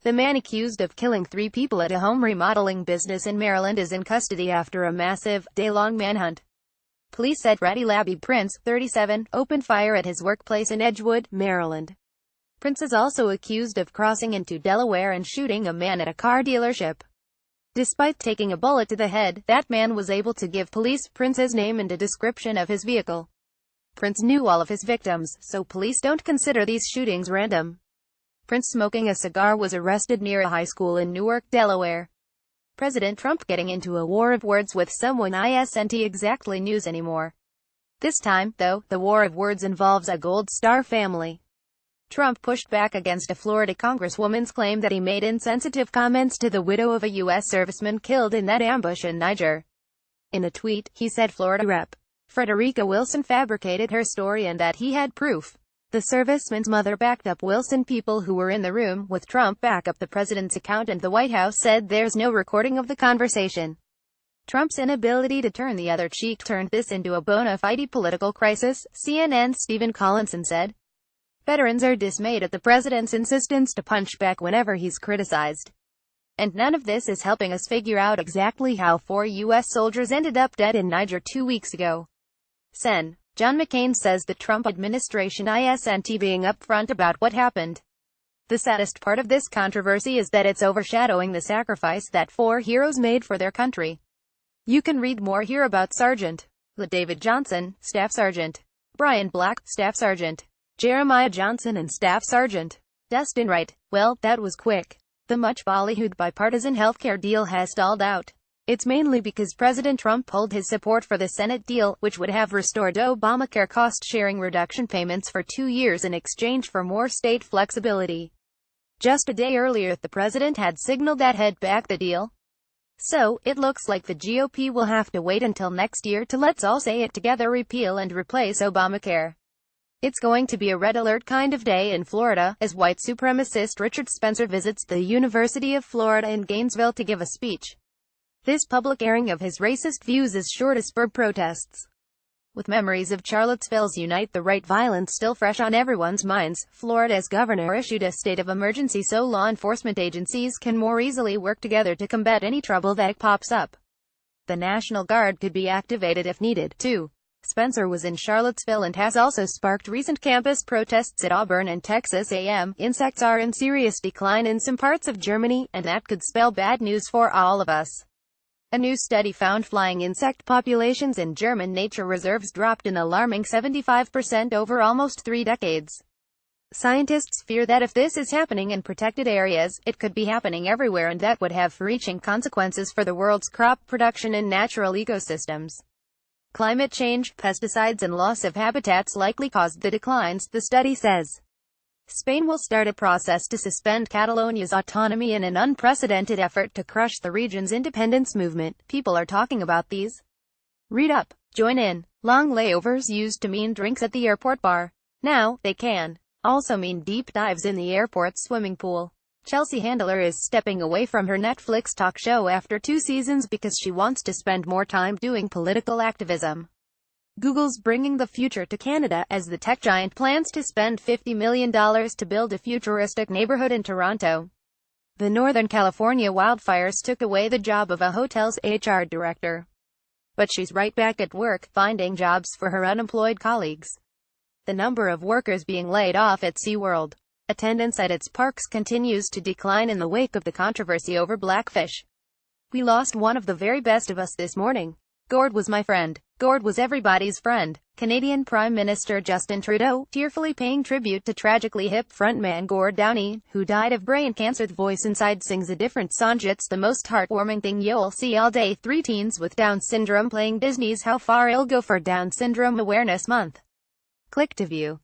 The man accused of killing 3 people at a home remodeling business in Maryland is in custody after a massive, day-long manhunt. Police said Freddie Labby Prince, 37, opened fire at his workplace in Edgewood, Maryland. Prince is also accused of crossing into Delaware and shooting a man at a car dealership. Despite taking a bullet to the head, that man was able to give police Prince's name and a description of his vehicle. Prince knew all of his victims, so police don't consider these shootings random. Prince, smoking a cigar, was arrested near a high school in Newark, Delaware. President Trump getting into a war of words with someone isn't exactly news anymore. This time, though, the war of words involves a Gold Star family. Trump pushed back against a Florida congresswoman's claim that he made insensitive comments to the widow of a U.S. serviceman killed in that ambush in Niger. In a tweet, he said Florida Rep. Frederica Wilson fabricated her story and that he had proof. The serviceman's mother backed up Wilson. People who were in the room with Trump back up the president's account, and the White House said there's no recording of the conversation. Trump's inability to turn the other cheek turned this into a bona fide political crisis, CNN's Stephen Collinson said. Veterans are dismayed at the president's insistence to punch back whenever he's criticized. And none of this is helping us figure out exactly how 4 U.S. soldiers ended up dead in Niger 2 weeks ago. Sen. John McCain says the Trump administration isn't being upfront about what happened. The saddest part of this controversy is that it's overshadowing the sacrifice that 4 heroes made for their country. You can read more here about Sergeant David Johnson, Staff Sergeant Brian Black, Staff Sergeant Jeremiah Johnson, and Staff Sergeant Dustin Wright. Well, that was quick. The much ballyhooed bipartisan healthcare deal has stalled out. It's mainly because President Trump pulled his support for the Senate deal, which would have restored Obamacare cost-sharing reduction payments for 2 years in exchange for more state flexibility. Just a day earlier, the president had signaled that he'd back the deal. So, it looks like the GOP will have to wait until next year to, let's all say it together, repeal and replace Obamacare. It's going to be a red alert kind of day in Florida, as white supremacist Richard Spencer visits the University of Florida in Gainesville to give a speech. This public airing of his racist views is sure to spur protests. With memories of Charlottesville's Unite the Right violence still fresh on everyone's minds, Florida's governor issued a state of emergency so law enforcement agencies can more easily work together to combat any trouble that pops up. The National Guard could be activated if needed, too. Spencer was in Charlottesville and has also sparked recent campus protests at Auburn and Texas A&M. Insects are in serious decline in some parts of Germany, and that could spell bad news for all of us. A new study found flying insect populations in German nature reserves dropped an alarming 75% over almost 3 decades. Scientists fear that if this is happening in protected areas, it could be happening everywhere, and that would have far-reaching consequences for the world's crop production and natural ecosystems. Climate change, pesticides, and loss of habitats likely caused the declines, the study says. Spain will start a process to suspend Catalonia's autonomy in an unprecedented effort to crush the region's independence movement. People are talking about these. Read up. Join in. Long layovers used to mean drinks at the airport bar. Now, they can also mean deep dives in the airport's swimming pool. Chelsea Handler is stepping away from her Netflix talk show after 2 seasons because she wants to spend more time doing political activism. Google's bringing the future to Canada as the tech giant plans to spend $50 million to build a futuristic neighborhood in Toronto. The Northern California wildfires took away the job of a hotel's HR director. But she's right back at work, finding jobs for her unemployed colleagues. The number of workers being laid off at SeaWorld. Attendance at its parks continues to decline in the wake of the controversy over blackfish. We lost one of the very best of us this morning. Gord was my friend. Gord was everybody's friend. Canadian Prime Minister Justin Trudeau, tearfully paying tribute to tragically hip frontman Gord Downie, who died of brain cancer. The voice inside sings a different song. It's the most heartwarming thing you'll see all day. 3 teens with Down syndrome playing Disney's How Far It'll Go for Down Syndrome Awareness Month. Click to view.